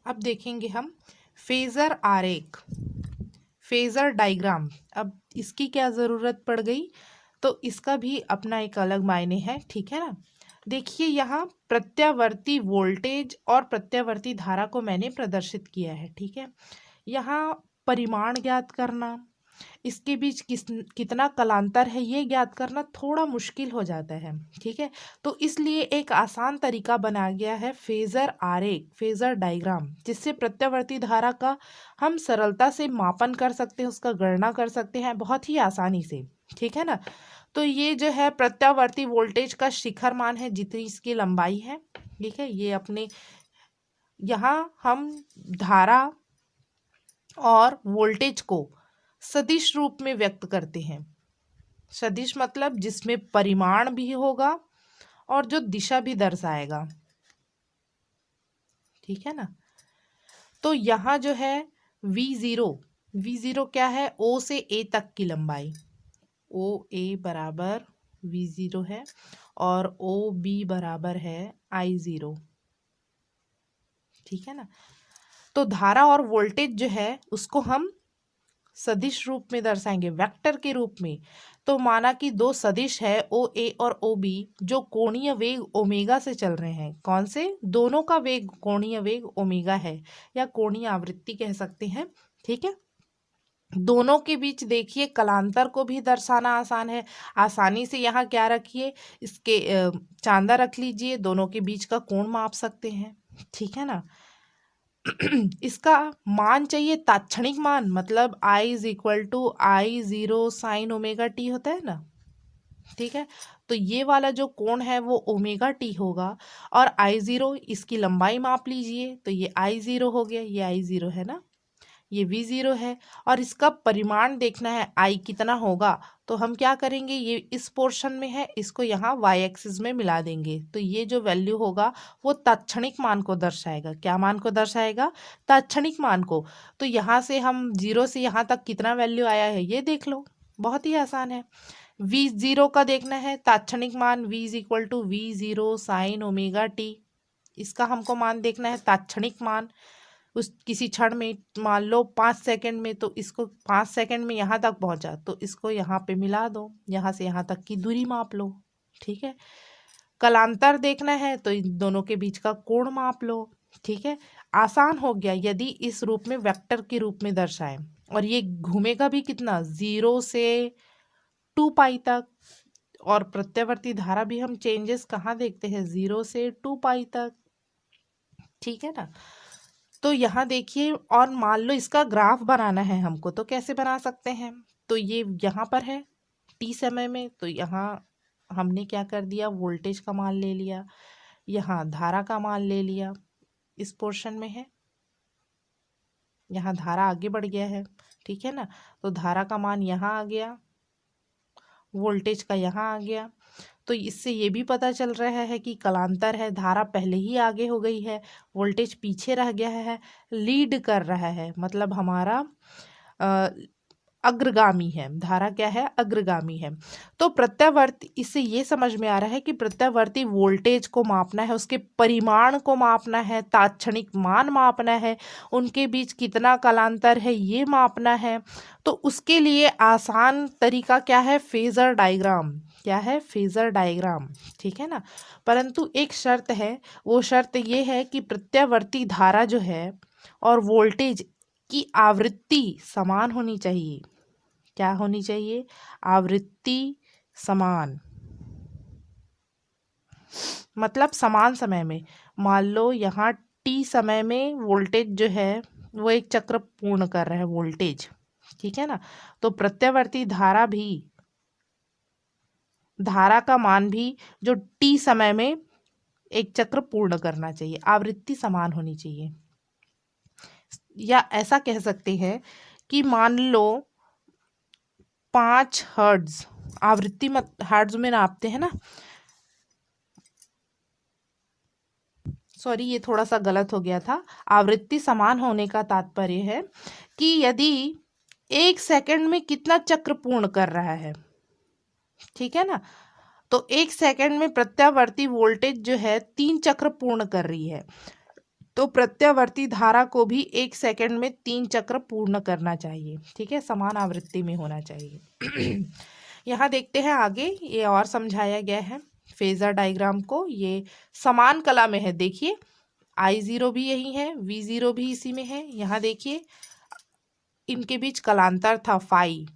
अब देखेंगे हम फेजर आरेख, फेजर डायग्राम। अब इसकी क्या ज़रूरत पड़ गई, तो इसका भी अपना एक अलग मायने है, ठीक है ना। देखिए यहाँ प्रत्यावर्ती वोल्टेज और प्रत्यावर्ती धारा को मैंने प्रदर्शित किया है, ठीक है। यहाँ परिमाण ज्ञात करना, इसके बीच कितना कलांतर है ये ज्ञात करना थोड़ा मुश्किल हो जाता है, ठीक है। तो इसलिए एक आसान तरीका बना गया है फेजर आरेख, फेजर डायग्राम, जिससे प्रत्यावर्ती धारा का हम सरलता से मापन कर सकते हैं, उसका गणना कर सकते हैं बहुत ही आसानी से, ठीक है ना। तो ये जो है प्रत्यावर्ती वोल्टेज का शिखर मान है, जितनी इसकी लंबाई है, ठीक है। ये अपने यहाँ हम धारा और वोल्टेज को सदिश रूप में व्यक्त करते हैं। सदिश मतलब जिसमें परिमाण भी होगा और जो दिशा भी दर्शाएगा, ठीक है ना। तो यहाँ जो है V0 क्या है, O से A तक की लंबाई, OA बराबर V0 है और OB बराबर है I0, ठीक है ना। तो धारा और वोल्टेज जो है उसको हम सदिश रूप में दर्शाएंगे, वेक्टर के रूप में। तो माना कि दो सदिश है OA और OB जो कोणीय वेग ओमेगा से चल रहे हैं। कौन से? दोनों का वेग कोणीय वेग ओमेगा है, या कोणीय आवृत्ति कह सकते हैं, ठीक है। दोनों के बीच देखिए कलांतर को भी दर्शाना आसान है। आसानी से यहाँ क्या रखिए, इसके चांदा रख लीजिए, दोनों के बीच का कोण माप सकते हैं, ठीक है ना। इसका मान चाहिए तात्क्षणिक मान, मतलब I is equal to I0 sine omega t होता है ना, ठीक है। तो ये वाला जो कोण है वो ओमेगा टी होगा, और I0 इसकी लंबाई माप लीजिए, तो ये I0 हो गया, ये I0 है ना, ये V0 है। और इसका परिमाण देखना है I कितना होगा, तो हम क्या करेंगे, ये इस पोर्शन में है, इसको यहाँ y एक्सिस में मिला देंगे, तो ये जो वैल्यू होगा वो तात्क्षणिक मान को दर्शाएगा। क्या मान को दर्शाएगा? तात्क्षणिक मान को। तो यहाँ से हम 0 से यहाँ तक कितना वैल्यू आया है ये देख लो, बहुत ही आसान है। V0 का देखना है तात्क्षणिक मान, V is equal to V0 sine omega t, इसका हमको मान देखना है तात्क्षणिक मान उस किसी क्षण में, मान लो 5 सेकंड में, तो इसको 5 सेकंड में यहाँ तक पहुँचा, तो इसको यहाँ पे मिला दो, यहाँ से यहाँ तक की दूरी माप लो, ठीक है। कलांतर देखना है तो इन दोनों के बीच का कोण माप लो, ठीक है। आसान हो गया यदि इस रूप में वेक्टर के रूप में दर्शाएं। और ये घूमेगा भी कितना, 0 से 2 पाई तक। और प्रत्यावर्ती धारा भी हम चेंजेस कहाँ देखते हैं, 0 से 2 पाई तक, ठीक है ना। तो यहाँ देखिए, और मान लो इसका ग्राफ बनाना है हमको, तो कैसे बना सकते हैं, तो ये यहाँ पर है t समय में, तो यहाँ हमने क्या कर दिया, वोल्टेज का मान ले लिया, यहाँ धारा का मान ले लिया, इस पोर्शन में है, यहाँ धारा आगे बढ़ गया है, ठीक है ना। तो धारा का मान यहाँ आ गया, वोल्टेज का यहाँ आ गया। तो इससे ये भी पता चल रहा है कि कलांतर है, धारा पहले ही आगे हो गई है, वोल्टेज पीछे रह गया है, लीड कर रहा है, मतलब हमारा अग्रगामी है, धारा क्या है, अग्रगामी है। तो प्रत्यावर्ती, इससे ये समझ में आ रहा है कि प्रत्यावर्ती वोल्टेज को मापना है, उसके परिमाण को मापना है, तात्क्षणिक मान मापना है, उनके बीच कितना कलांतर है ये मापना है। तो उसके लिए आसान तरीका क्या है, फेजर डायग्राम। क्या है? फेजर डायग्राम, ठीक है ना। परंतु एक शर्त है, वो शर्त ये है कि प्रत्यावर्ती धारा जो है और वोल्टेज की आवृत्ति समान होनी चाहिए। क्या होनी चाहिए? आवृत्ति समान, मतलब समान समय में। मान लो यहाँ t समय में वोल्टेज जो है वो एक चक्र पूर्ण कर रहा है वोल्टेज, ठीक है ना। तो प्रत्यावर्ती धारा भी, धारा का मान भी जो t समय में एक चक्र पूर्ण करना चाहिए, आवृत्ति समान होनी चाहिए। या ऐसा कह सकते हैं कि मान लो 5 हर्ट्ज आवृत्ति, मत हर्ट्ज में नापते हैं ना, सॉरी ये थोड़ा सा गलत हो गया था। आवृत्ति समान होने का तात्पर्य है कि यदि 1 सेकंड में कितना चक्र पूर्ण कर रहा है, ठीक है ना। तो 1 सेकंड में प्रत्यावर्ती वोल्टेज जो है 3 चक्र पूर्ण कर रही है, तो प्रत्यावर्ती धारा को भी 1 सेकंड में 3 चक्र पूर्ण करना चाहिए। ठीक है, समान आवृत्ति में होना चाहिए। यहाँ देखते हैं आगे, ये और समझाया गया है फेजर डायग्राम को। ये समान कला में है, देखिए I0 भी यही है, V0 भी इसी में है। यहाँ देखिए इनके बीच कलांतर था फाई,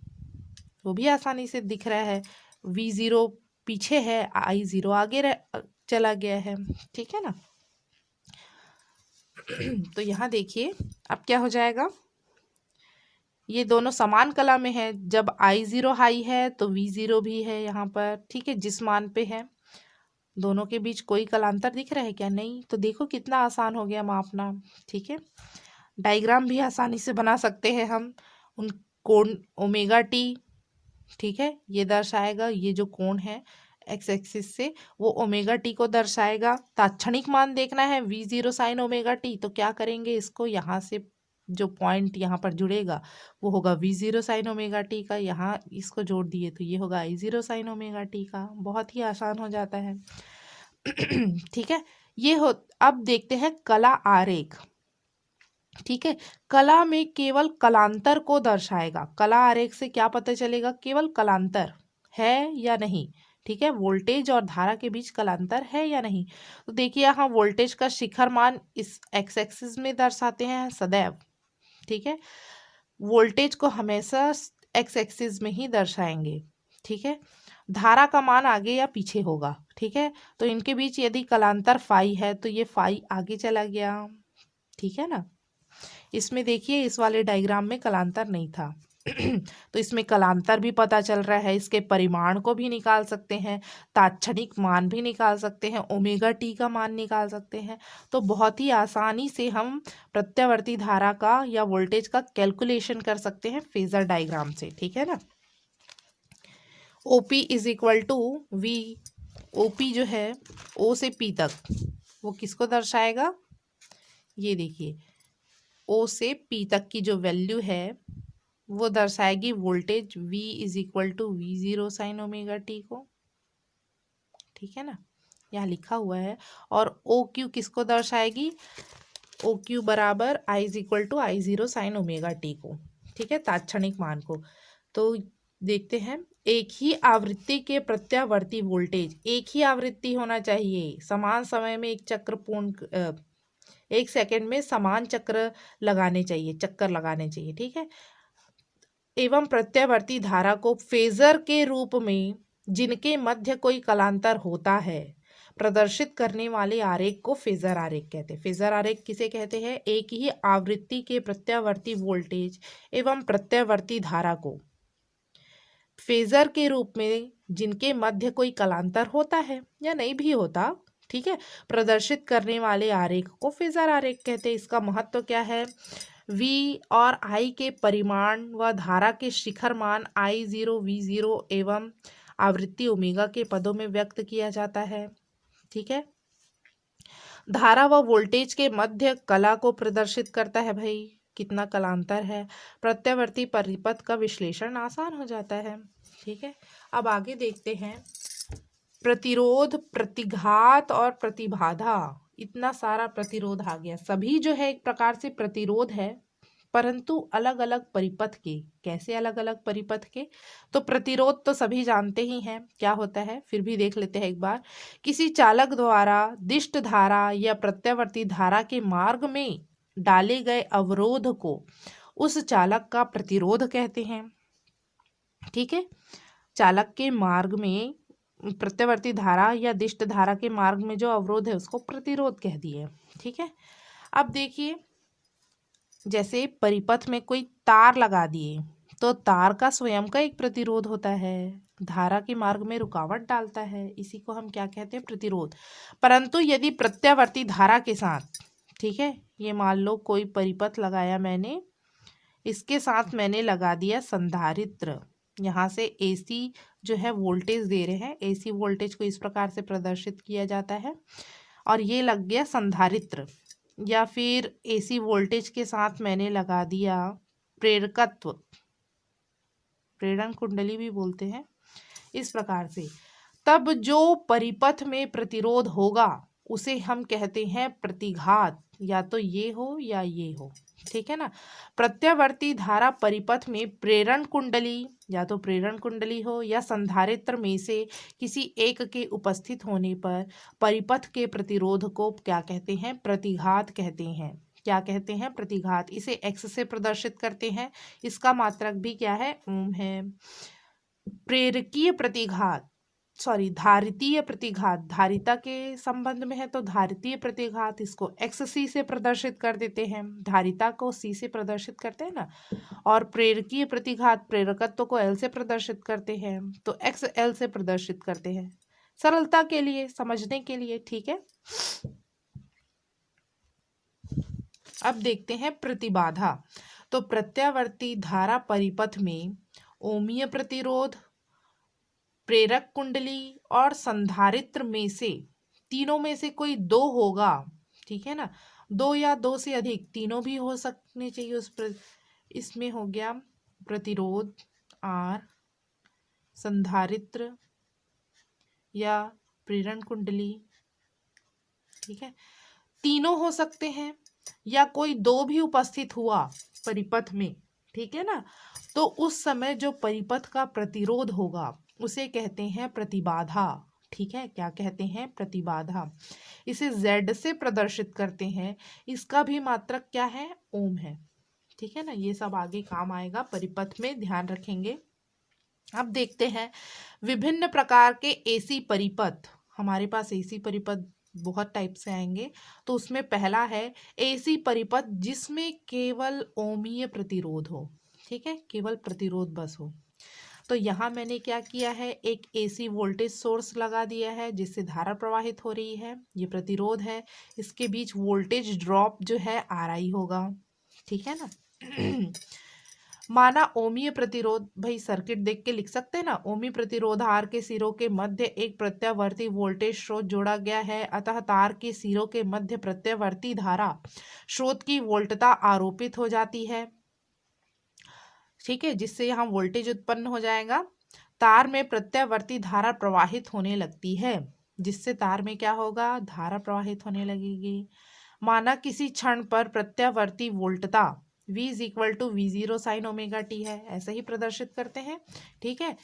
वो भी आसानी से दिख रहा है। V0 पीछे है, I0 आगे चला गया है। ठीक है ना। तो यहाँ देखिए अब क्या हो जाएगा, ये दोनों समान कला में है। जब I0 हाई है तो V0 भी है यहाँ पर। ठीक है, जिस मान पे है दोनों के बीच कोई कलांतर दिख रहा है क्या? नहीं। तो देखो कितना आसान हो गया मापना। ठीक है, डायग्राम भी आसानी से बना सकते हैं हम। उन कोण ओमेगा टी, ठीक है, ये दर्शाएगा, ये जो कोण है एक्स एक्सिस से वो ओमेगा टी को दर्शाएगा। तात्क्षणिक मान देखना है V0 साइन ओमेगा टी, तो क्या करेंगे, इसको यहाँ से जो पॉइंट यहाँ पर जुड़ेगा वो होगा V0 साइन ओमेगा टी का, यहाँ इसको जोड़ दिए तो ये होगा I0 साइन ओमेगा टी का। बहुत ही आसान हो जाता है। ठीक है, ये हो। अब देखते हैं कला आरेख। ठीक है, कला में केवल कलांतर को दर्शाएगा। कला आरेख से क्या पता चलेगा, केवल कलांतर है या नहीं। ठीक है, वोल्टेज और धारा के बीच कलांतर है या नहीं। तो देखिए यहाँ वोल्टेज का शिखर मान इस एक्स एक्सिस में दर्शाते हैं सदैव। ठीक है, वोल्टेज को हमेशा एक्स एक्सिस में ही दर्शाएंगे। ठीक है, धारा का मान आगे या पीछे होगा। ठीक है, तो इनके बीच यदि कलांतर फाई है तो ये फाई आगे चला गया। ठीक है ना। इसमें देखिए इस वाले डायग्राम में कलांतर नहीं था। तो इसमें कलांतर भी पता चल रहा है, इसके परिमाण को भी निकाल सकते हैं, तात्क्षणिक मान भी निकाल सकते हैं, ओमेगा टी का मान निकाल सकते हैं। तो बहुत ही आसानी से हम प्रत्यावर्ती धारा का या वोल्टेज का कैलकुलेशन कर सकते हैं फेजर डायग्राम से। ठीक है ना। OP is equal to V। OP जो है O से P तक वो किसको दर्शाएगा, ये देखिए O से P तक की जो वैल्यू है वो दर्शाएगी voltage V is equal to V0 sine omega t को। ठीक है ना, यहाँ लिखा हुआ है। और OQ किसको दर्शाएगी, OQ बराबर I is equal to I0 sine omega t को। ठीक है, तात्क्षणिक मान को। तो देखते हैं, एक ही आवृत्ति के प्रत्यावर्ती वोल्टेज, एक ही आवृत्ति होना चाहिए, समान समय में एक चक्र पूर्ण 1 सेकंड में समान चक्कर लगाने चाहिए। ठीक है, एवं प्रत्यावर्ती धारा को फेजर के रूप में जिनके मध्य कोई कलांतर होता है प्रदर्शित करने वाले आरेख को फेजर आरेख कहते हैं। फेजर आरेख किसे कहते हैं, एक ही आवृत्ति के प्रत्यावर्ती वोल्टेज एवं प्रत्यावर्ती धारा को फेजर के रूप में जिनके मध्य कोई कलांतर होता है या नहीं भी होता, ठीक है, प्रदर्शित करने वाले आरेख को फेजर आरेख कहते हैं। इसका महत्व क्या है, V और I के परिमाण व धारा के शिखर मान I0 V0 एवं आवृत्ति ओमेगा के पदों में व्यक्त किया जाता है। ठीक है, धारा व वोल्टेज के मध्य कला को प्रदर्शित करता है। भाई कितना कलांतर है, प्रत्यावर्ती परिपथ का विश्लेषण आसान हो जाता है। ठीक है, अब आगे देखते हैं प्रतिरोध, प्रतिघात और प्रतिबाधा। इतना सारा प्रतिरोध आ गया, सभी जो है एक प्रकार से प्रतिरोध है, परंतु अलग अलग परिपथ के। कैसे अलग अलग परिपथ के, तो प्रतिरोध तो सभी जानते ही हैं क्या होता है, फिर भी देख लेते हैं एक बार। किसी चालक द्वारा दिष्ट धारा या प्रत्यावर्ती धारा के मार्ग में डाले गए अवरोध को उस चालक का प्रतिरोध कहते हैं। ठीक है, चालक के मार्ग में प्रत्यावर्ती धारा या दिष्ट धारा के मार्ग में जो अवरोध है उसको प्रतिरोध कह दिए। ठीक है, अब देखिए जैसे परिपथ में कोई तार लगा दिए तो तार का स्वयं का एक प्रतिरोध होता है, धारा के मार्ग में रुकावट डालता है, इसी को हम क्या कहते हैं, प्रतिरोध। परंतु यदि प्रत्यावर्ती धारा के साथ, ठीक है, ये मान लो कोई परिपथ लगाया मैंने, इसके साथ मैंने लगा दिया संधारित्र, यहाँ से AC जो है वोल्टेज दे रहे हैं, AC वोल्टेज को इस प्रकार से प्रदर्शित किया जाता है, और ये लग गया संधारित्र। या फिर AC वोल्टेज के साथ मैंने लगा दिया प्रेरकत्व, प्रेरण कुंडली भी बोलते हैं, इस प्रकार से। तब जो परिपथ में प्रतिरोध होगा उसे हम कहते हैं प्रतिघात, या तो ये हो या ये हो, ठीक है ना। प्रत्यावर्ती धारा परिपथ में प्रेरण कुंडली, या तो प्रेरण कुंडली हो या संधारित्र में से किसी एक के उपस्थित होने पर परिपथ के प्रतिरोध को क्या कहते हैं, प्रतिघात कहते हैं। क्या कहते हैं, प्रतिघात। इसे एक्स से प्रदर्शित करते हैं, इसका मात्रक भी क्या है, ओम है। प्रेरकीय प्रतिघात, सॉरी धारितीय प्रतिघात, धारिता के संबंध में है तो धारितीय प्रतिघात, इसको एक्स सी से प्रदर्शित कर देते हैं, धारिता को सी से प्रदर्शित करते हैं ना। और प्रेरकीय प्रतिघात प्रेरकत्व को एल से प्रदर्शित करते हैं, तो एक्स एल से प्रदर्शित करते हैं, सरलता के लिए, समझने के लिए, ठीक है। अब देखते हैं प्रतिबाधा। तो प्रत्यावर्ती धारा परिपथ में ओमीय प्रतिरोध, प्रेरक कुंडली और संधारित्र में से तीनों में से कोई दो होगा, ठीक है ना। दो या दो से अधिक, तीनों भी हो सकने चाहिए उस पर। इसमें हो गया प्रतिरोध आर, संधारित्र या प्रेरण कुंडली, ठीक है, तीनों हो सकते हैं, या कोई दो भी उपस्थित हुआ परिपथ में, ठीक है ना। तो उस समय जो परिपथ का प्रतिरोध होगा उसे कहते हैं प्रतिबाधा, ठीक है। क्या कहते हैं, प्रतिबाधा। इसे Z से प्रदर्शित करते हैं, इसका भी मात्रक क्या है, ओम है, ठीक है ना। ये सब आगे काम आएगा, परिपथ में ध्यान रखेंगे। अब देखते हैं विभिन्न प्रकार के एसी परिपथ। हमारे पास एसी परिपथ बहुत टाइप से आएंगे, तो उसमें पहला है एसी परिपथ जिसमें केवल ओमीय प्रतिरोध हो, ठीक है, केवल प्रतिरोध बस हो। तो यहाँ मैंने क्या किया है, एक एसी वोल्टेज सोर्स लगा दिया है जिससे धारा प्रवाहित हो रही है, ये प्रतिरोध है, इसके बीच वोल्टेज ड्रॉप जो है RI होगा, ठीक है ना। माना ओमीय प्रतिरोध, भाई सर्किट देख के लिख सकते हैं ना। ओमी प्रतिरोध आर के सिरों के मध्य एक प्रत्यावर्ती वोल्टेज स्रोत जोड़ा गया है, अतः तार के सिरों के मध्य प्रत्यावर्ती धारा स्रोत की वोल्टता आरोपित हो जाती है, ठीक है, जिससे यहाँ वोल्टेज उत्पन्न हो जाएगा। तार में प्रत्यावर्ती धारा प्रवाहित होने लगती है, जिससे तार में क्या होगा, धारा प्रवाहित होने लगेगी। माना किसी क्षण पर प्रत्यावर्ती वोल्टता V is equal to V0 sine omega t है, ऐसे ही प्रदर्शित करते हैं, ठीक है।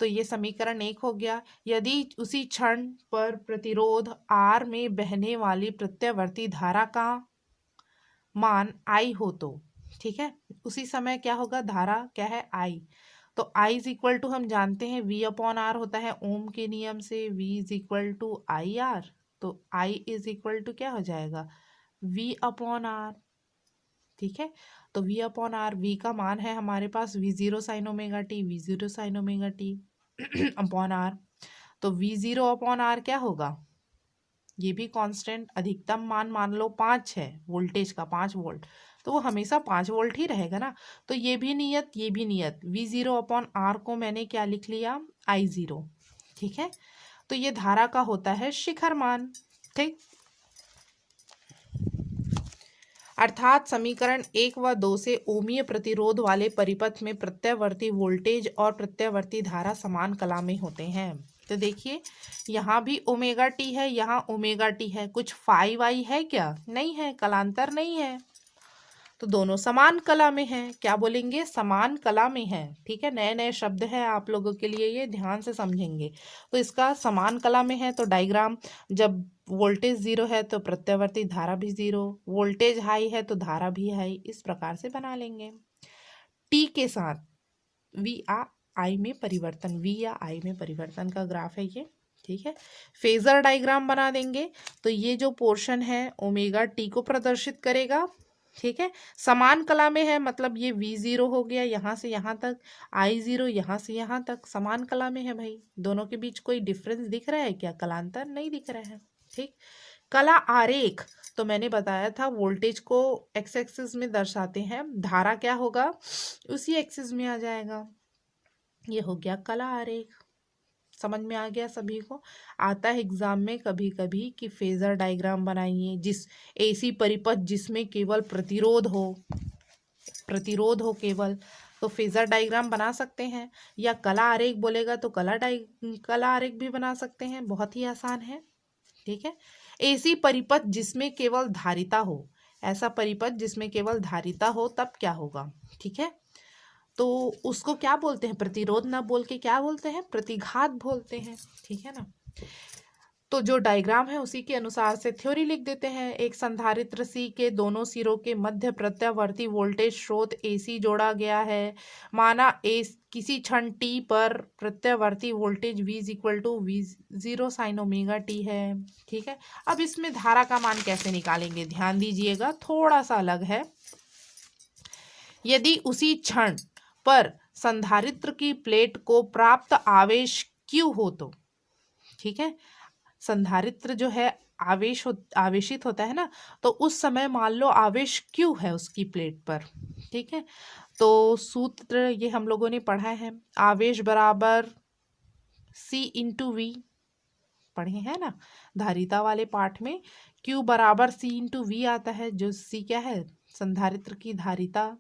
तो ये समीकरण 1 हो गया। यदि उसी क्षण पर प्रतिरोध R में बहने वाली प्रत्यावर्ती धारा का मान I हो तो, ठीक है, उसी समय क्या होगा, धारा क्या है, I। तो I इज इक्वल टू हम जानते हैं V अपॉन R होता है ओम के नियम से, V is equal to I R. तो I इज इक्वल टू क्या हो जाएगा, V अपॉन R, ठीक है। तो V अपॉन R, V का मान है हमारे पास V0 sine omega T, V0 sine omega T upon R। तो V0 अपॉन R क्या होगा, ये भी कांस्टेंट, अधिकतम मान मान लो 5 है, वोल्टेज का 5 वोल्ट, तो वो हमेशा 5 वोल्ट ही रहेगा ना। तो ये भी नियत, ये भी नियत, V0 अपॉन R को मैंने क्या लिख लिया, I0, ठीक है। तो ये धारा का होता है शिखर मान, ठीक। अर्थात समीकरण 1 व 2 से ओमीय प्रतिरोध वाले परिपथ में प्रत्यावर्ती वोल्टेज और प्रत्यावर्ती धारा समान कला में होते हैं। तो देखिए यहाँ भी ओमेगा टी है, यहाँ ओमेगा टी है, कुछ 5I है क्या, नहीं है, कलांतर नहीं है, तो दोनों समान कला में हैं। क्या बोलेंगे, समान कला में है, ठीक है। नए नए शब्द है आप लोगों के लिए, ये ध्यान से समझेंगे। तो इसका समान कला में है, तो डायग्राम, जब वोल्टेज 0 है तो प्रत्यावर्ती धारा भी 0, वोल्टेज हाई है तो धारा भी हाई, इस प्रकार से बना लेंगे। टी के साथ V या I में परिवर्तन, V या I में परिवर्तन का ग्राफ है ये, ठीक है। फेजर डायग्राम बना देंगे, तो ये जो पोर्शन है ओमेगा टी को प्रदर्शित करेगा, ठीक है। समान कला में है, मतलब ये V0 हो गया यहाँ से यहाँ तक, I0 यहाँ से यहाँ तक, समान कला में है भाई। दोनों के बीच कोई डिफरेंस दिख रहा है क्या, कलांतर नहीं दिख रहा है, ठीक। कला आरेख, तो मैंने बताया था वोल्टेज को एक्स एक्सिस में दर्शाते हैं, धारा क्या होगा, उसी एक्सिस में आ जाएगा। ये हो गया कला आरेख, समझ में आ गया सभी को। आता है एग्जाम में कभी कभी कि फेजर डायग्राम बनाइए, जिस एसी परिपथ जिसमें केवल प्रतिरोध हो केवल, तो फेजर डायग्राम बना सकते हैं, या कला आरेख बोलेगा तो कला आरेख भी बना सकते हैं, बहुत ही आसान है, ठीक है। ऐसी परिपथ जिसमें केवल धारिता हो, ऐसा परिपथ जिसमें केवल धारिता हो तब क्या होगा, ठीक है। तो उसको क्या बोलते हैं, प्रतिरोध ना बोल के क्या बोलते हैं, प्रतिघात बोलते हैं, ठीक है ना। तो जो डायग्राम है उसी के अनुसार से थ्योरी लिख देते हैं। एक संधारित्र सी के दोनों सिरों के मध्य प्रत्यावर्ती वोल्टेज स्रोत AC जोड़ा गया है। माना किसी क्षण t पर प्रत्यावर्ती voltage V equal to V0 sine omega t है, ठीक है। अब इसमें धारा का मान कैसे निकालेंगे, ध्यान दीजिएगा, थोड़ा सा अलग है। यदि उसी क्षण पर संधारित्र की प्लेट को प्राप्त आवेश Q हो तो, ठीक है, संधारित्र जो है आवेशित होता है ना, तो उस समय मान लो आवेश Q है उसकी प्लेट पर, ठीक है। तो सूत्र ये हम लोगों ने पढ़ा है, आवेश बराबर C इंटू V, पढ़े हैं ना धारिता वाले पाठ में। Q बराबर C इंटू V आता है, जो C क्या है, संधारित्र की धारिता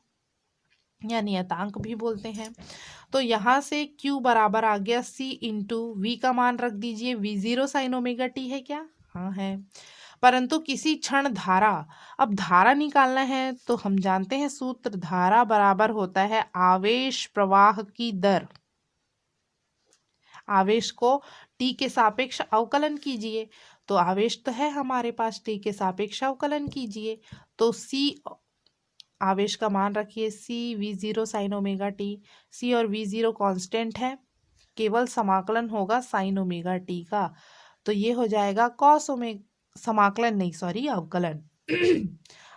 या नियतांक भी बोलते हैं। तो यहाँ से Q बराबर आ गया C इंटू V का मान रख दीजिए, V0 साइन ओमेगा t है क्या, हाँ है। परंतु किसी क्षण धारा, अब धारा निकालना है तो हम जानते हैं सूत्र, धारा बराबर होता है आवेश प्रवाह की दर। आवेश को t के सापेक्ष अवकलन कीजिए, तो आवेश तो है हमारे पास, t के सापेक्ष अवकलन कीजिए, तो C आवेश का मान रखिए C V0 sine omega t। C और V0 कांस्टेंट है, केवल समाकलन होगा साइन ओमेगा t का, तो ये हो जाएगा कॉस ओमेगा, समाकलन नहीं सॉरी अवकलन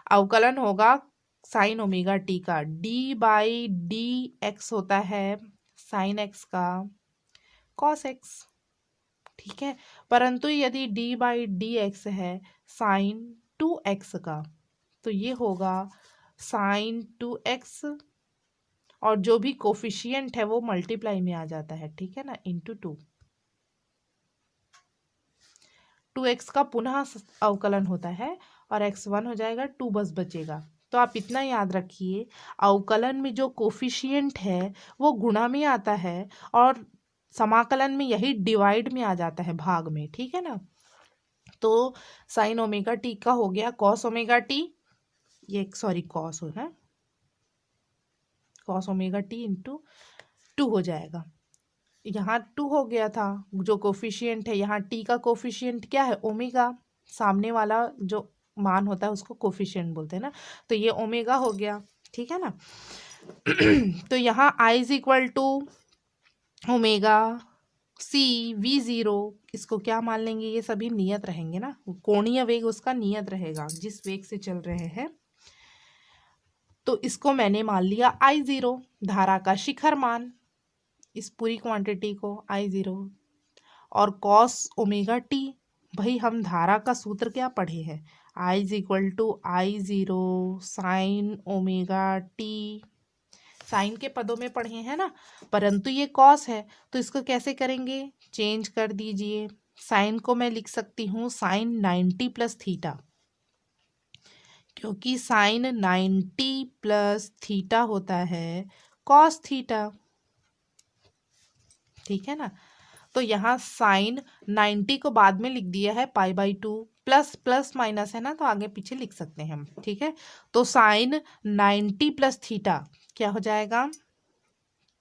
अवकलन होगा साइन ओमेगा t का। d बाई डी एक्स होता है साइन x का कॉस x, ठीक है। परंतु यदि d बाई डी एक्स है साइन 2x का, तो ये होगा साइन 2x, और जो भी कोफिशिएंट है वो मल्टीप्लाई में आ जाता है, ठीक है ना, इंटू 2x का पुनः अवकलन होता है और x1 हो जाएगा, 2 बस बचेगा। तो आप इतना याद रखिए, अवकलन में जो कोफिशिएंट है वो गुणा में आता है और समाकलन में यही डिवाइड में आ जाता है, भाग में, ठीक है ना। तो साइन ओमेगा टी का हो गया कॉस ओमेगा टी, ये सॉरी कॉस हो ना, कॉस ओमेगा टी इंटू 2 हो जाएगा। यहाँ 2 हो गया था, जो कोफिशिएंट है, यहाँ t का कोफिशिएंट क्या है, ओमेगा, सामने वाला जो मान होता है उसको कोफिशिएंट बोलते हैं ना, तो ये ओमेगा हो गया, ठीक है ना। तो यहाँ I is equal to omega C V0, इसको क्या मान लेंगे, ये सभी नियत रहेंगे ना, कोणीय वेग उसका नियत रहेगा जिस वेग से चल रहे हैं। तो इसको मैंने मान लिया I0, धारा का शिखर मान, इस पूरी क्वांटिटी को I0, और कॉस ओमेगा टी, भाई हम धारा का सूत्र क्या पढ़े हैं, I is equal to I0 sine omega t, sine के पदों में पढ़े हैं ना, परंतु ये कॉस है तो इसको कैसे करेंगे, चेंज कर दीजिए। साइन को मैं लिख सकती हूँ साइन 90 प्लस थीटा, क्योंकि साइन 90 प्लस थीटा होता है कॉस थीटा, ठीक है ना। तो यहाँ साइन 90 को बाद में लिख दिया है pi by 2, plus plus minus है ना, तो आगे पीछे लिख सकते हैं हम, ठीक है। तो साइन 90 प्लस थीटा क्या हो जाएगा,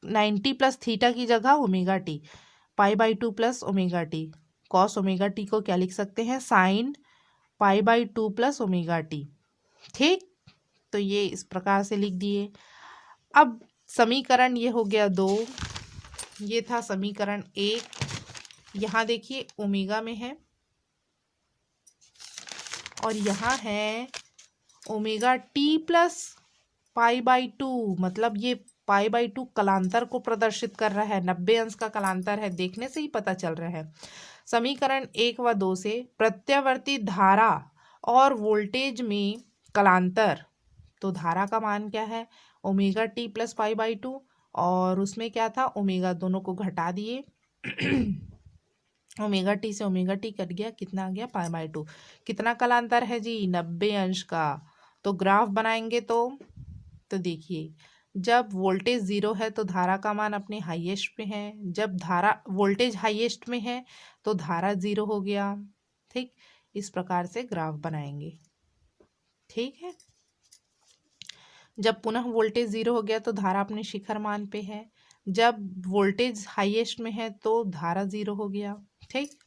90 प्लस थीटा की जगह omega T, pi by 2 plus omega T, cos omega t को क्या लिख सकते हैं, sine pi by 2 plus omega t, ठीक। तो ये इस प्रकार से लिख दिए। अब समीकरण ये हो गया 2, ये था समीकरण 1। यहाँ देखिए ओमेगा में है और यहाँ है omega T plus pi by 2, मतलब ये पाई बाई 2 कलांतर को प्रदर्शित कर रहा है, 90 अंश का कलांतर है, देखने से ही पता चल रहा है। समीकरण 1 व 2 से प्रत्यावर्ती धारा और वोल्टेज में कलांतर, तो धारा का मान क्या है, omega T plus pi by 2, और उसमें क्या था ओमेगा, दोनों को घटा दिए ओमेगा टी से ओमेगा टी कट गया, कितना आ गया पाई बाई 2, कितना कलांतर है जी, 90 अंश का। तो ग्राफ बनाएंगे तो देखिए, जब वोल्टेज 0 है तो धारा का मान अपने हाईएस्ट पे है, जब धारा वोल्टेज हाईएस्ट में है तो धारा 0 हो गया, ठीक। इस प्रकार से ग्राफ बनाएंगे। ठीक है, जब पुनः वोल्टेज 0 हो गया तो धारा अपने शिखर मान पे है, जब वोल्टेज हाईएस्ट में है तो धारा 0 हो गया। ठीक,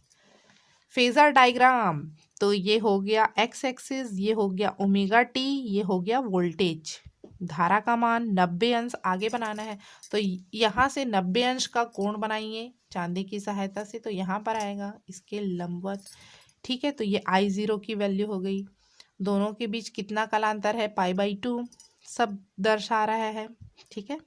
फेजर डायग्राम, तो ये हो गया एक्स एक्सिस, ये हो गया ओमेगा टी, ये हो गया वोल्टेज। धारा का मान 90 अंश आगे बनाना है, तो यहाँ से 90 अंश का कोण बनाइए चांदी की सहायता से, तो यहाँ पर आएगा इसके लंबवत। ठीक है, तो ये I0 की वैल्यू हो गई। दोनों के बीच कितना कालांतर है, π/2 सब दर्शा रहा है। ठीक है,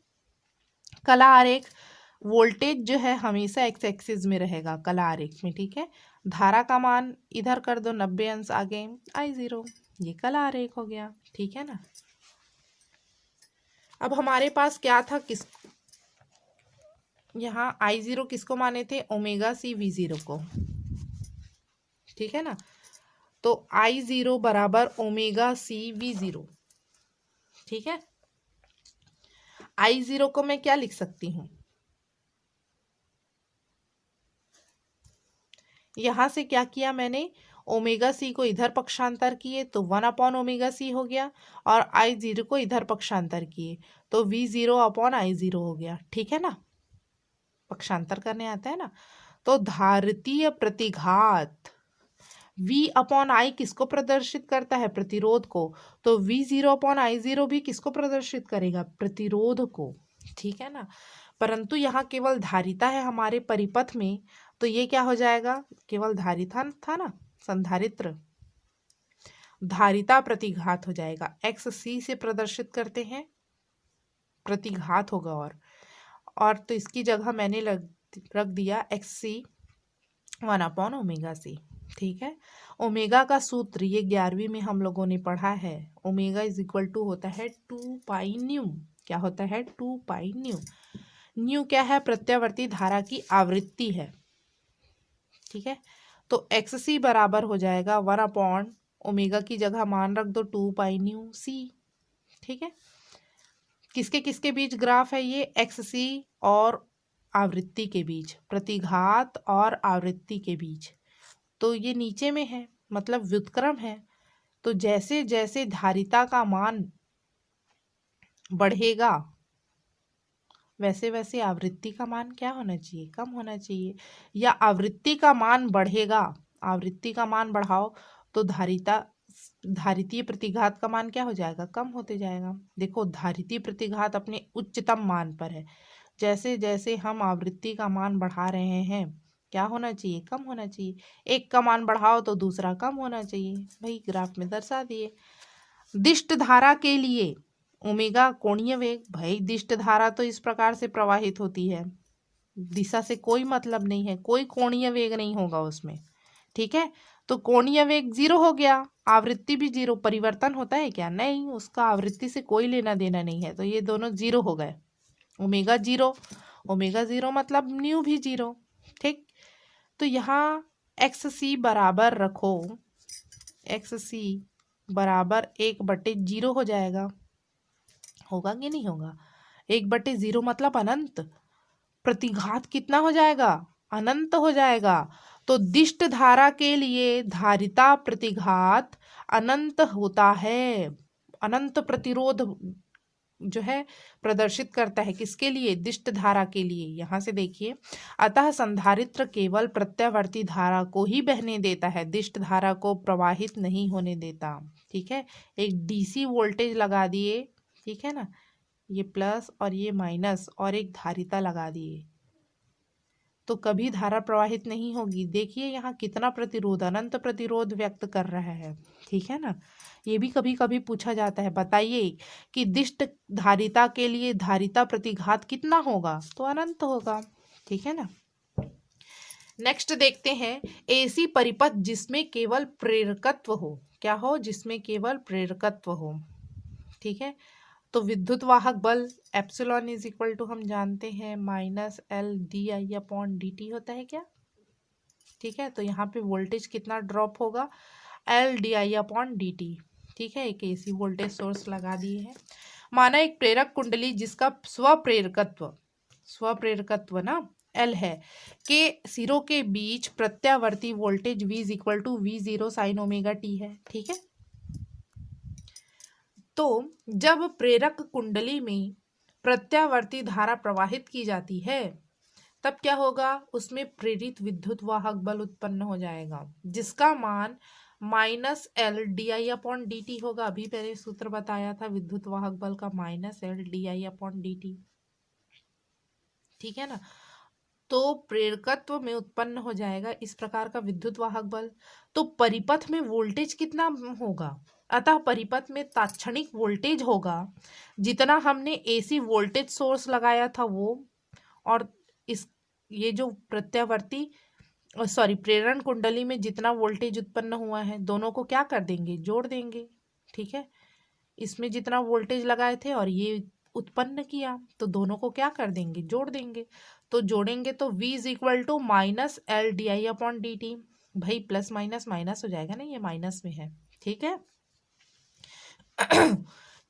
कला आरेख, वोल्टेज जो है हमेशा एक्स एक्सिस में रहेगा कला आरेख में। ठीक है, धारा का मान इधर कर दो 90 अंश आगे, I0, ये कला आरेख हो गया। ठीक है ना, अब हमारे पास क्या था, किस यहाँ I0 किसको माने थे, ओमेगा सी V0 को। ठीक है ना, तो I0 बराबर ओमेगा सी V0। ठीक है, I0 को मैं क्या लिख सकती हूँ, यहां से क्या किया मैंने, ओमेगा सी को इधर पक्षांतर किए तो 1/ओमेगा सी हो गया, और I0 को इधर पक्षांतर किए तो V0/I0 हो गया। ठीक है ना, पक्षांतर करने आता है ना। तो धारितीय प्रतिघात V/I किसको प्रदर्शित करता है, प्रतिरोध को, तो V0/I0 भी किसको प्रदर्शित करेगा, प्रतिरोध को। ठीक है ना, परंतु यहाँ केवल धारिता है हमारे परिपथ में, तो ये क्या हो जाएगा, केवल धारिता था ना, संधारित्र, धारिता प्रतिघात हो जाएगा। एक्स सी से प्रदर्शित करते हैं, प्रतिघात होगा, और तो इसकी जगह मैंने रख दिया एक्स सी 1/ओमेगा सी। ठीक है, ओमेगा का सूत्र ये 11वीं में हम लोगों ने पढ़ा है, ओमेगा इज इक्वल टू होता है 2 न्यू। क्या होता है, 2 न्यू। न्यू क्या है, प्रत्यावर्ती धारा की आवृत्ति है। ठीक है, तो एक्स सी बराबर हो जाएगा 1/ओमेगा की जगह मान रख दो 2 न्यू सी। ठीक है, किसके किसके बीच ग्राफ है ये, एक्स सी और आवृत्ति के बीच, प्रतिघात और आवृत्ति के बीच। तो ये नीचे में है, मतलब व्युत्क्रम है। तो जैसे जैसे धारिता का मान बढ़ेगा वैसे वैसे आवृत्ति का मान क्या होना चाहिए, कम होना चाहिए, या आवृत्ति का मान बढ़ेगा, आवृत्ति का मान बढ़ाओ तो धारितीय प्रतिघात का मान क्या हो जाएगा, कम होते जाएगा। देखो धारितीय प्रतिघात अपने उच्चतम मान पर है, जैसे जैसे हम आवृत्ति का मान बढ़ा रहे हैं क्या होना चाहिए, कम होना चाहिए। एक का मान बढ़ाओ तो दूसरा कम होना चाहिए, भाई ग्राफ में दर्शा दिए। दिष्ट धारा के लिए ओमेगा कोणीय वेग, भाई दिष्ट धारा तो इस प्रकार से प्रवाहित होती है, दिशा से कोई मतलब नहीं है, कोई कोणीय वेग नहीं होगा उसमें। ठीक है, तो कोणीय वेग 0 हो गया, आवृत्ति भी 0, परिवर्तन होता है क्या, नहीं, उसका आवृत्ति से कोई लेना देना नहीं है, तो ये दोनों 0 हो गए। ओमेगा 0, ओमेगा 0 मतलब न्यू भी 0। ठीक, तो यहाँ एक्स सी बराबर रखो, एक्स सी बराबर 1/0 हो जाएगा, होगा कि नहीं होगा, 1/0 मतलब अनंत, प्रतिघात कितना हो जाएगा, अनंत हो जाएगा। तो दिष्ट धारा के लिए धारिता प्रतिघात अनंत होता है, अनंत प्रतिरोध जो है प्रदर्शित करता है, किसके लिए, दिष्ट धारा के लिए। यहाँ से देखिए, अतः संधारित्र केवल प्रत्यावर्ती धारा को ही बहने देता है, दिष्ट धारा को प्रवाहित नहीं होने देता। ठीक है, एक डीसी वोल्टेज लगा दिए, ठीक है ना, ये प्लस और ये माइनस, और एक धारिता लगा दिए तो कभी धारा प्रवाहित नहीं होगी। देखिए यहाँ कितना प्रतिरोध, अनंत प्रतिरोध व्यक्त कर रहा है। ठीक है ना, ये भी कभी कभी पूछा जाता है, बताइए कि दिष्ट धारिता के लिए धारिता प्रतिघात कितना होगा, तो अनंत होगा। ठीक है ना, नेक्स्ट देखते हैं, एसी परिपथ जिसमें केवल प्रेरकत्व हो, क्या हो, जिसमें केवल प्रेरकत्व हो। ठीक है, तो विद्युत वाहक बल एप्सिलॉन इज इक्वल टू हम जानते हैं -L/dI/dt होता है क्या। ठीक है, तो यहाँ पे वोल्टेज कितना ड्रॉप होगा, L/dI/dt। ठीक है, एक एसी वोल्टेज सोर्स लगा दिए हैं। माना एक प्रेरक कुंडली जिसका स्वप्रेरकत्व ना एल है के सिरों के बीच प्रत्यावर्ती voltage V is equal to V0 sine omega t है। ठीक है, तो जब प्रेरक कुंडली में प्रत्यावर्ती धारा प्रवाहित की जाती है तब क्या होगा, उसमें प्रेरित विद्युत वाहक बल उत्पन्न हो जाएगा जिसका मान minus L D I upon D T होगा। अभी पहले सूत्र बताया था विद्युत वाहक बल का, minus L D I upon D T. ठीक है ना, तो प्रेरकत्व में उत्पन्न हो जाएगा इस प्रकार का विद्युत वाहक बल। तो परिपथ में वोल्टेज कितना होगा, अतः परिपथ में तात्क्षणिक वोल्टेज होगा जितना हमने एसी वोल्टेज सोर्स लगाया था वो, और इस ये जो प्रत्यावर्ती प्रेरण कुंडली में जितना वोल्टेज उत्पन्न हुआ है दोनों को क्या कर देंगे, जोड़ देंगे। ठीक है, इसमें जितना वोल्टेज लगाए थे और ये उत्पन्न किया तो दोनों को क्या कर देंगे, जोड़ देंगे। तो जोड़ेंगे तो V is equal to minus L D I upon D T. भाई प्लस माइनस माइनस हो जाएगा ना, ये माइनस में है। ठीक है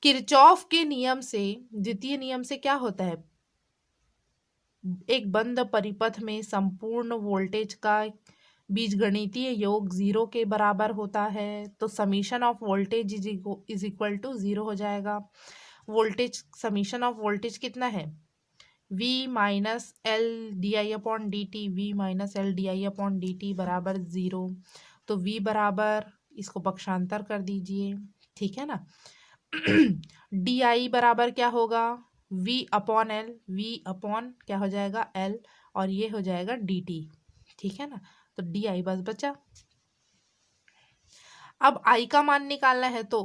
किरचॉफ के नियम से, द्वितीय नियम से क्या होता है, एक बंद परिपथ में संपूर्ण वोल्टेज का बीजगणितीय योग 0 के बराबर होता है। तो summation of voltage is equal to 0 हो जाएगा। वोल्टेज, समीशन ऑफ वोल्टेज कितना है, V minus L D I upon D T, V minus L D I upon D T बराबर 0। तो V बराबर, इसको पक्षांतर कर दीजिए। ठीक है ना, डी आई बराबर क्या होगा, V upon L, V upon क्या हो जाएगा, L, और ये हो जाएगा डी टी। ठीक है ना, तो डी आई बस बचा। अब I का मान निकालना है तो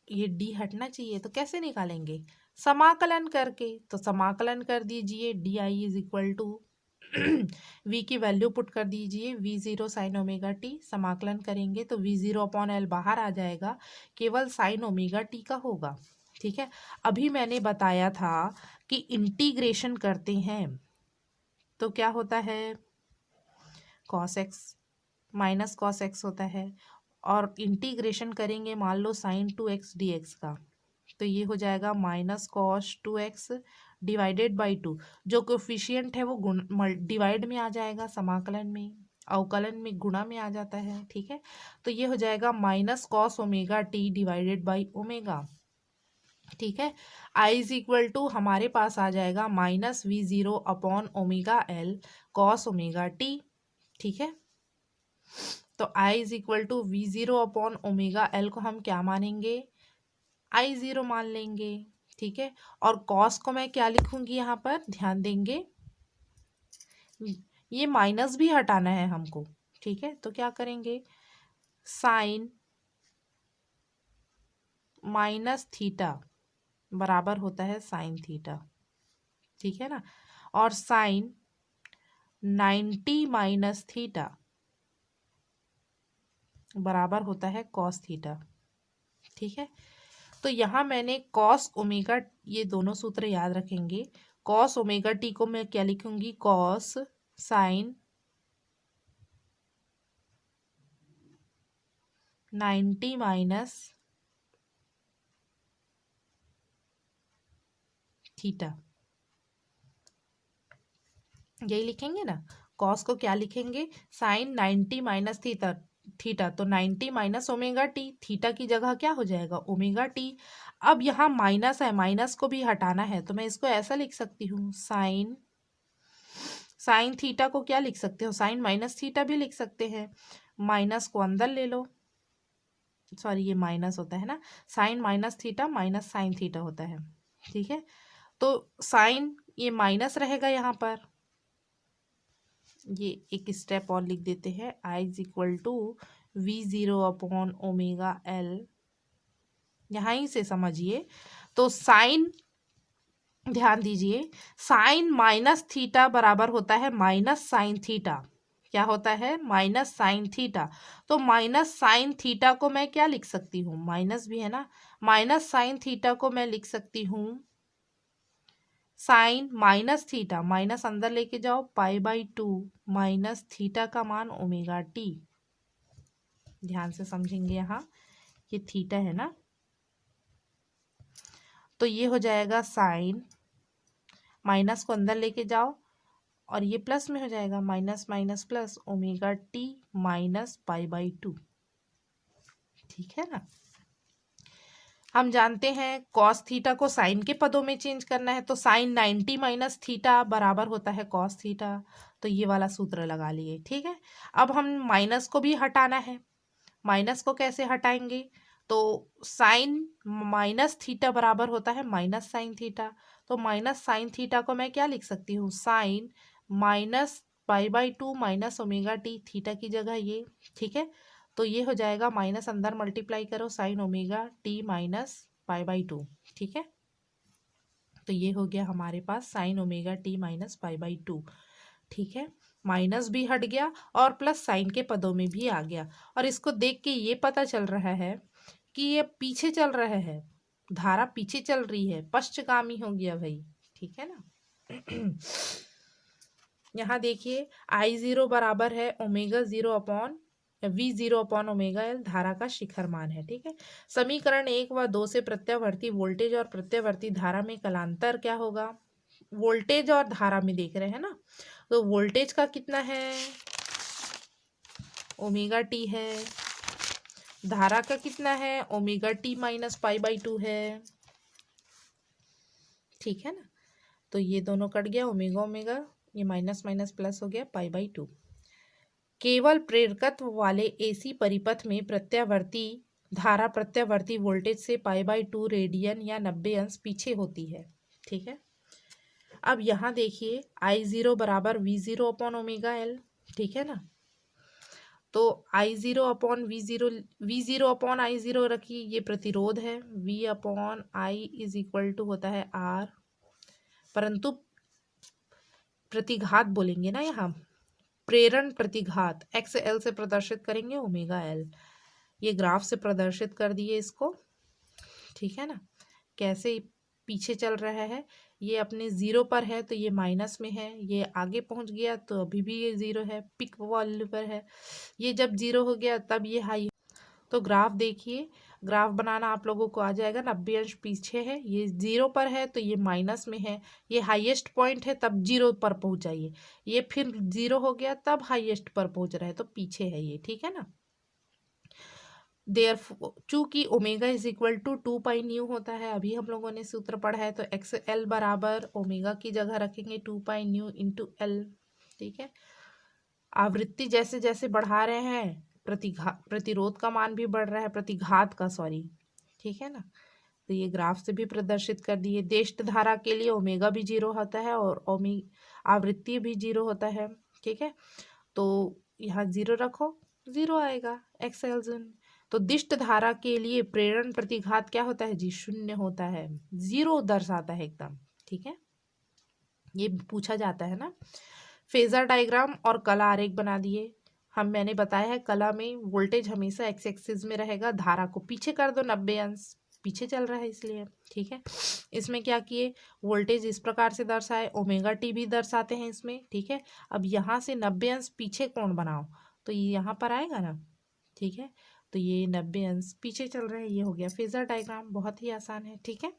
ये D हटना चाहिए, तो कैसे निकालेंगे, समाकलन करके। तो समाकलन कर दीजिए, D I is equal to V की वैल्यू पुट कर दीजिए, V0 साइन ओमेगा टी। समाकलन करेंगे तो V0 अपॉन एल बाहर आ जाएगा, केवल साइन ओमेगा टी का होगा। ठीक है, अभी मैंने बताया था कि इंटीग्रेशन करते हैं तो क्या होता है, cos x minus cos x होता है, और इंटीग्रेशन करेंगे मान लो साइन 2x dx का, तो ये हो जाएगा minus cos 2x divided by 2। जो कोफिशियंट है वो डिवाइड में आ जाएगा, समाकलन में, अवकलन में गुणा में आ जाता है। ठीक है, तो ये हो जाएगा minus cos omega T divided by omega. ठीक है, आई इज इक्वल टू हमारे पास आ जाएगा minus V0 upon omega L cos omega t. ठीक है, तो I is equal to V0 upon omega L को हम क्या मानेंगे, I0 मान लेंगे। ठीक है, और कॉस को मैं क्या लिखूंगी, यहाँ पर ध्यान देंगे, ये माइनस भी हटाना है हमको। ठीक है, तो क्या करेंगे, साइन माइनस थीटा बराबर होता है साइन थीटा। ठीक है ना, और साइन 90 माइनस थीटा बराबर होता है कॉस थीटा। ठीक है, तो यहाँ मैंने कॉस ओमेगा, ये दोनों सूत्र याद रखेंगे, कॉस ओमेगा टी को मैं क्या लिखूंगी, कॉस साइन 90 माइनस थीटा, यही लिखेंगे ना। कॉस को क्या लिखेंगे, साइन 90 माइनस थीटा, थीटा तो 90 माइनस ओमेगा टी, थीटा की जगह क्या हो जाएगा, ओमेगा टी। अब यहाँ माइनस है, माइनस को भी हटाना है तो मैं इसको ऐसा लिख सकती हूँ, साइन, साइन थीटा को क्या लिख सकते हो, साइन माइनस थीटा भी लिख सकते हैं। माइनस को अंदर ले लो, सॉरी ये माइनस होता है ना, sine minus theta minus sine theta होता है। ठीक है, तो साइन ये माइनस रहेगा यहाँ पर, ये एक स्टेप और लिख देते हैं, I is equal to V0 upon omega L, यहाँ ही से समझिए। तो साइन, ध्यान दीजिए, साइन माइनस थीटा बराबर होता है माइनस साइन थीटा। क्या होता है, माइनस साइन थीटा। तो माइनस साइन थीटा को मैं क्या लिख सकती हूँ, माइनस भी है ना, माइनस साइन थीटा को मैं लिख सकती हूँ साइन माइनस थीटा, माइनस अंदर लेके जाओ, पाई बाई 2 माइनस थीटा का मान ओमेगा टी। ध्यान से समझेंगे, यहाँ ये थीटा है ना, तो ये हो जाएगा साइन, माइनस को अंदर लेके जाओ और ये प्लस में हो जाएगा, minus minus plus omega t minus pi by two. ठीक है ना। हम जानते हैं कॉस थीटा को साइन के पदों में चेंज करना है, तो साइन 90 माइनस थीटा बराबर होता है कॉस थीटा। तो ये वाला सूत्र लगा लिए। ठीक है। अब हम माइनस को भी हटाना है। माइनस को कैसे हटाएंगे? तो साइन माइनस थीटा बराबर होता है माइनस साइन थीटा। तो माइनस साइन थीटा को मैं क्या लिख सकती हूँ? Sine minus pi by two minus omega t, theta की जगह ये। ठीक है। तो ये हो जाएगा माइनस, अंदर मल्टीप्लाई करो, sine omega t minus pi by two. ठीक है। तो ये हो गया हमारे पास sine omega t minus pi by two. ठीक है। माइनस भी हट गया और प्लस साइन के पदों में भी आ गया। और इसको देख के ये पता चल रहा है कि ये पीछे चल रहा है, धारा पीछे चल रही है, पश्चगामी हो गया भाई। ठीक है ना। यहाँ देखिए I0 बराबर है omega zero upon V0 upon omega L, धारा का शिखर मान है। ठीक है। समीकरण 1 व 2 से प्रत्यावर्ती वोल्टेज और प्रत्यावर्ती धारा में कलांतर क्या होगा? वोल्टेज और धारा में देख रहे हैं ना, तो वोल्टेज का कितना है? ओमेगा टी है। धारा का कितना है? Omega t minus pi by to है। ठीक है ना। तो ये दोनों कट गया, ओमेगा ओमेगा, ये माइनस माइनस प्लस हो गया पाई बाई टू। केवल प्रेरकत्व वाले एसी परिपथ में प्रत्यावर्ती धारा प्रत्यावर्ती वोल्टेज से पाई बाई टू रेडियन या 90 अंश पीछे होती है। ठीक है। अब यहाँ देखिए I0 बराबर V0 अपॉन ओमेगा एल। ठीक है ना। तो I0 upon V0 upon I0 रखिए, ये प्रतिरोध है। V upon I is equal to होता है R, परंतु प्रतिघात बोलेंगे ना यहाँ, प्रेरण प्रतिघात एक्स एल से प्रदर्शित करेंगे ओमेगा एल। ये ग्राफ से प्रदर्शित कर दिए इसको। ठीक है ना। कैसे पीछे चल रहा है, ये अपने जीरो पर है तो ये माइनस में है, ये आगे पहुंच गया तो अभी भी ये जीरो है, पिक वैल्यू पर है। ये जब जीरो हो गया तब ये हाई। तो ग्राफ देखिए, ग्राफ बनाना आप लोगों को आ जाएगा। 90 अंश पीछे है, ये जीरो पर है तो ये माइनस में है, ये हाईएस्ट पॉइंट है तब जीरो पर पहुंच जाइए, ये फिर जीरो हो गया तब हाईएस्ट पर पहुंच रहा है तो पीछे है ये। ठीक है ना। देयर चूंकि omega is equal to 2 pi nu होता है, अभी हम लोगों ने सूत्र पढ़ा है, तो एक्स एल बराबर ओमेगा की जगह रखेंगे 2 पाई न्यू इंटू एल। ठीक है। आवृत्ति जैसे जैसे बढ़ा रहे हैं प्रतिरोध का मान भी बढ़ रहा है, प्रतिघात का, सॉरी। ठीक है ना। तो ये ग्राफ से भी प्रदर्शित कर दिए। देष्ट धारा के लिए ओमेगा भी जीरो होता है और आवृत्ति भी जीरो होता है। ठीक है। तो यहाँ जीरो रखो, जीरो आएगा एक्स एल जून। तो दिष्ट धारा के लिए प्रेरण प्रतिघात क्या होता है जी? शून्य होता है, जीरो दर्शाता है एकदम। ठीक है। ये पूछा जाता है ना। फेजर डायग्राम और कला आरेख बना दिए। मैंने बताया है कला में वोल्टेज हमेशा एक्स एक्सिस में रहेगा, धारा को पीछे कर दो, 90 अंश पीछे चल रहा है इसलिए। ठीक है। इसमें क्या किए, वोल्टेज इस प्रकार से दर्शाए, ओमेगा टी भी दर्शाते हैं इसमें। ठीक है। अब यहाँ से 90 अंश पीछे कोण बनाओ तो ये यहाँ पर आएगा ना। ठीक है। तो ये 90 अंश पीछे चल रहा है, ये हो गया फेजर डायग्राम, बहुत ही आसान है। ठीक है।